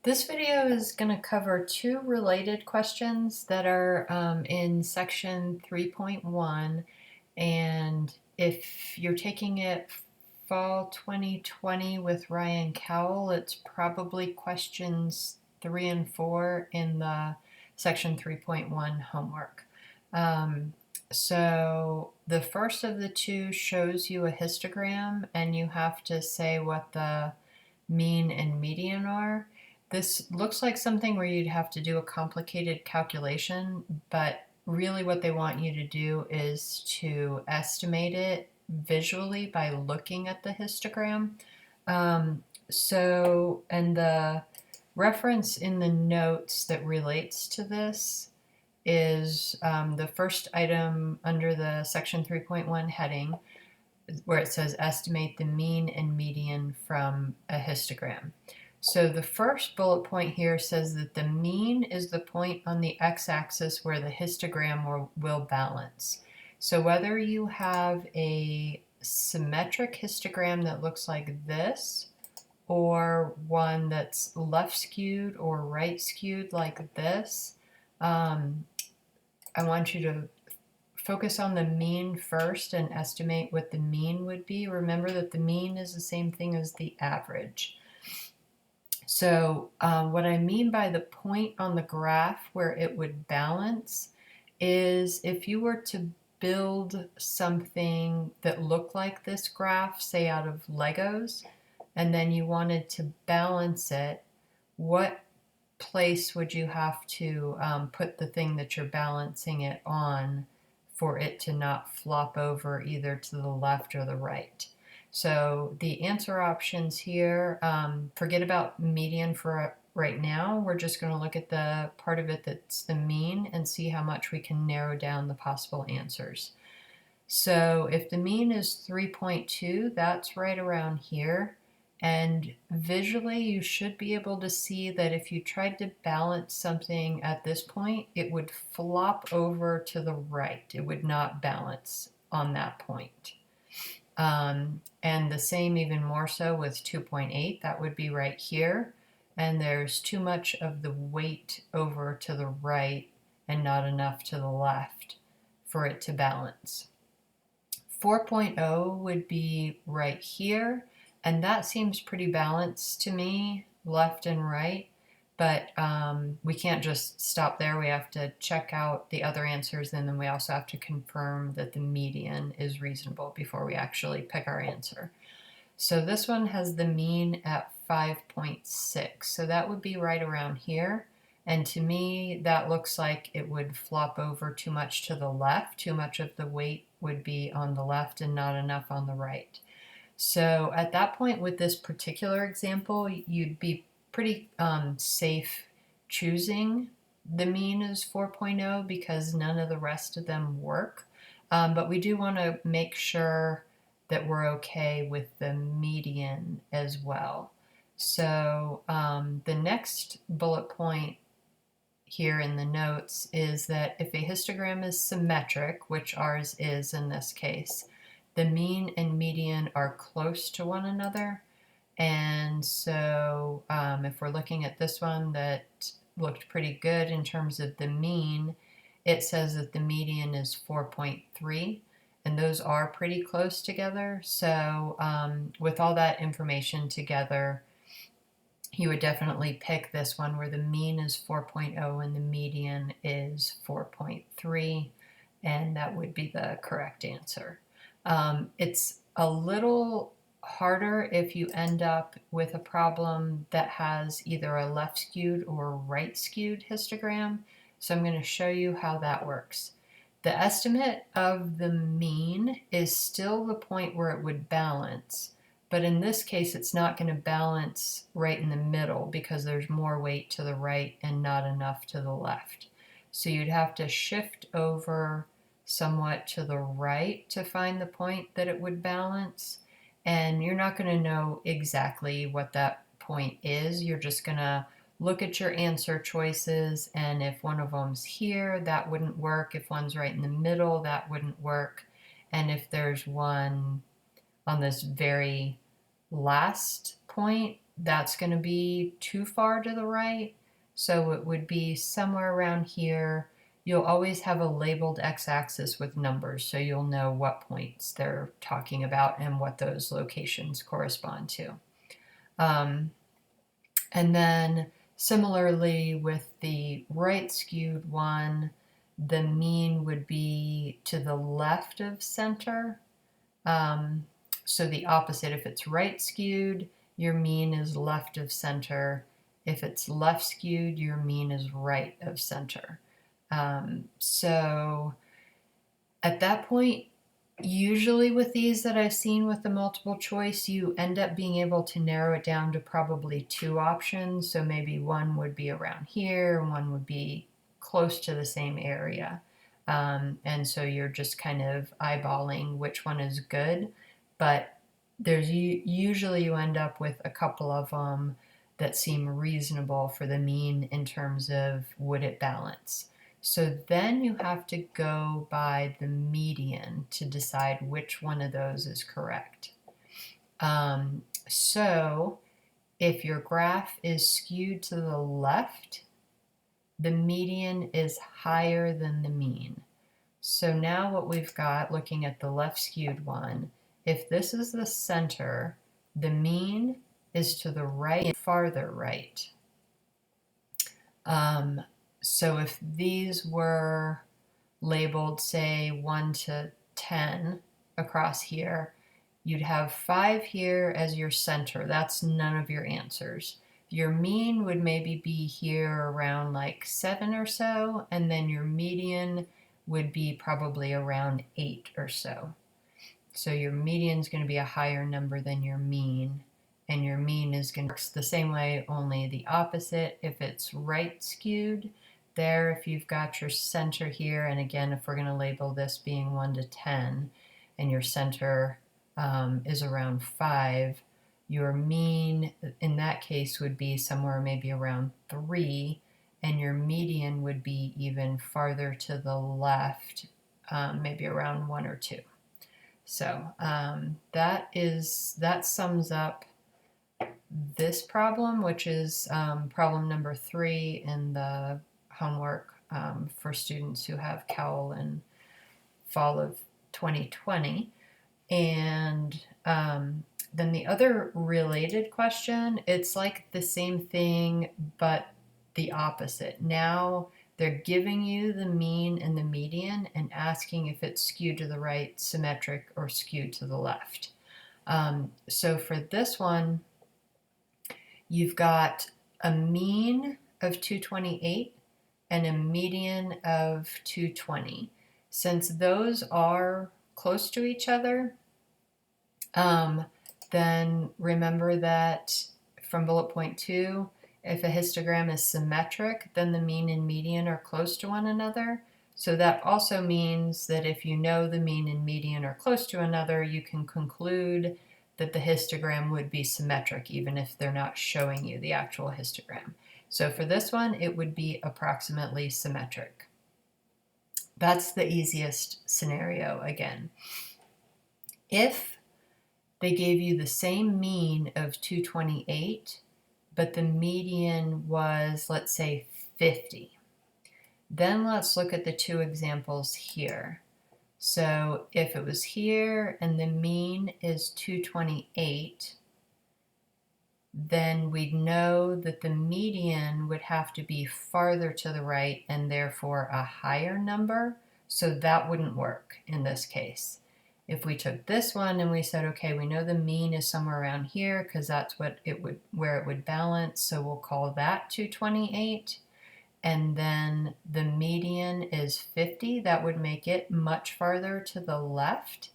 This video is going to cover two related questions that are in section 3.1, and if you're taking it fall 2020 with Ryan Cowell, it's probably questions 3 and 4 in the section 3.1 homework. So the first of the two shows you a histogram, and you have to say what the mean and median are. This looks like something where you'd have to do a complicated calculation, but really what they want you to do is to estimate it visually by looking at the histogram. And the reference in the notes that relates to this is the first item under the section 3.1 heading, where it says estimate the mean and median from a histogram. So the first bullet point here says that the mean is the point on the x-axis where the histogram will balance. So whether you have a symmetric histogram that looks like this, or one that's left skewed or right skewed like this, I want you to focus on the mean first and estimate what the mean would be. Remember that the mean is the same thing as the average. So what I mean by the point on the graph where it would balance is if you were to build something that looked like this graph, say out of Legos, and then you wanted to balance it, what place would you have to put the thing that you're balancing it on for it to not flop over either to the left or the right? So the answer options here, forget about median for right now. We're just going to look at the part of it that's the mean and see how much we can narrow down the possible answers. So if the mean is 3.2, that's right around here. And visually, you should be able to see that if you tried to balance something at this point, it would flop over to the right. It would not balance on that point. And the same even more so with 2.8, that would be right here. And there's too much of the weight over to the right and not enough to the left for it to balance. 4.0 would be right here, and that seems pretty balanced to me, left and right, but we can't just stop there. We have to check out the other answers, and then we also have to confirm that the median is reasonable before we actually pick our answer. So this one has the mean at 5.6, so that would be right around here. And to me, that looks like it would flop over too much to the left. Too much of the weight would be on the left and not enough on the right. So at that point with this particular example, you'd be pretty safe choosing the mean is 4.0 because none of the rest of them work. But we do want to make sure that we're okay with the median as well. So the next bullet point here in the notes is that if a histogram is symmetric, which ours is in this case, the mean and median are close to one another. And so if we're looking at this one that looked pretty good in terms of the mean, it says that the median is 4.3, and those are pretty close together. So with all that information together, you would definitely pick this one where the mean is 4.0 and the median is 4.3, and that would be the correct answer. It's a little harder if you end up with a problem that has either a left skewed or right skewed histogram. So I'm going to show you how that works. The estimate of the mean is still the point where it would balance, but in this case it's not going to balance right in the middle because there's more weight to the right and not enough to the left. So you'd have to shift over somewhat to the right to find the point that it would balance, and you're not going to know exactly what that point is. You're just going to look at your answer choices, and if one of them's here, that wouldn't work. If one's right in the middle, that wouldn't work. And if there's one on this very last point, that's going to be too far to the right. So it would be somewhere around here. You'll always have a labeled x-axis with numbers, so you'll know what points they're talking about and what those locations correspond to. And then similarly with the right skewed one, the mean would be to the left of center. So the opposite, if it's right skewed, your mean is left of center. If it's left skewed, your mean is right of center. So at that point, usually with these that I've seen with the multiple choice, you end up being able to narrow it down to probably two options. So maybe one would be around here, and one would be close to the same area. And so you're just kind of eyeballing which one is good. But there's usually you end up with a couple of them that seem reasonable for the mean in terms of would it balance. So then you have to go by the median to decide which one of those is correct. So if your graph is skewed to the left, the median is higher than the mean. So now what we've got, looking at the left skewed one, if this is the center, the mean is to the right and farther right. So if these were labeled, say, 1 to 10 across here, you'd have 5 here as your center. That's none of your answers. Your mean would maybe be here around like 7 or so, and then your median would be probably around 8 or so. So your median is going to be a higher number than your mean, and your mean is going to work the same way, only the opposite. If it's right skewed, there, if you've got your center here, and again, if we're going to label this being 1 to 10, and your center is around 5, your mean in that case would be somewhere maybe around 3, and your median would be even farther to the left, maybe around 1 or 2. So that sums up this problem, which is problem number 3 in the homework for students who have COWL in fall of 2020. And then the other related question, it's like the same thing, but the opposite. Now they're giving you the mean and the median and asking if it's skewed to the right, symmetric, or skewed to the left. So for this one, you've got a mean of 228 and a median of 220. Since those are close to each other, then remember that from bullet point 2, if a histogram is symmetric, then the mean and median are close to one another. So that also means that if you know the mean and median are close to another, you can conclude that the histogram would be symmetric, even if they're not showing you the actual histogram. So for this one, it would be approximately symmetric. That's the easiest scenario again. If they gave you the same mean of 228, but the median was, let's say, 50, then let's look at the two examples here. So if it was here and the mean is 228, then we'd know that the median would have to be farther to the right and therefore a higher number. So that wouldn't work in this case. If we took this one and we said, okay, we know the mean is somewhere around here because that's what it would, where it would balance, so we'll call that 228. And then the median is 50, that would make it much farther to the left,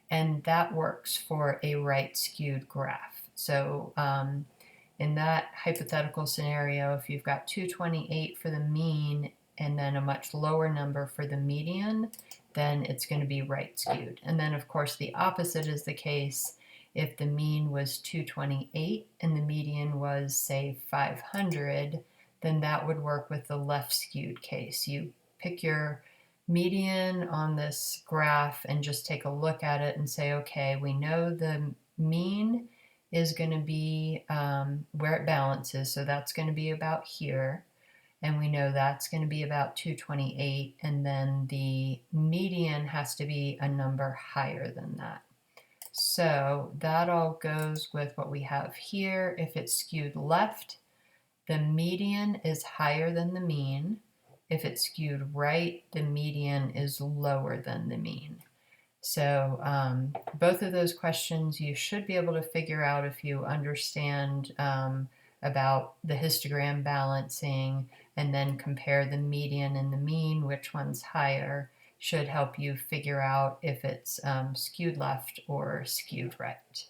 and that works for a right skewed graph. So in that hypothetical scenario, if you've got 228 for the mean and then a much lower number for the median, then it's going to be right skewed. And then of course the opposite is the case. If the mean was 228 and the median was, say, 500, then that would work with the left skewed case. You pick your median on this graph and just take a look at it and say, okay, we know the mean is going to be where it balances. So that's going to be about here. And we know that's going to be about 228. And then the median has to be a number higher than that. So that all goes with what we have here. If it's skewed left, the median is higher than the mean. If it's skewed right, the median is lower than the mean. So both of those questions you should be able to figure out if you understand about the histogram balancing and then compare the median and the mean, which one's higher, should help you figure out if it's skewed left or skewed right.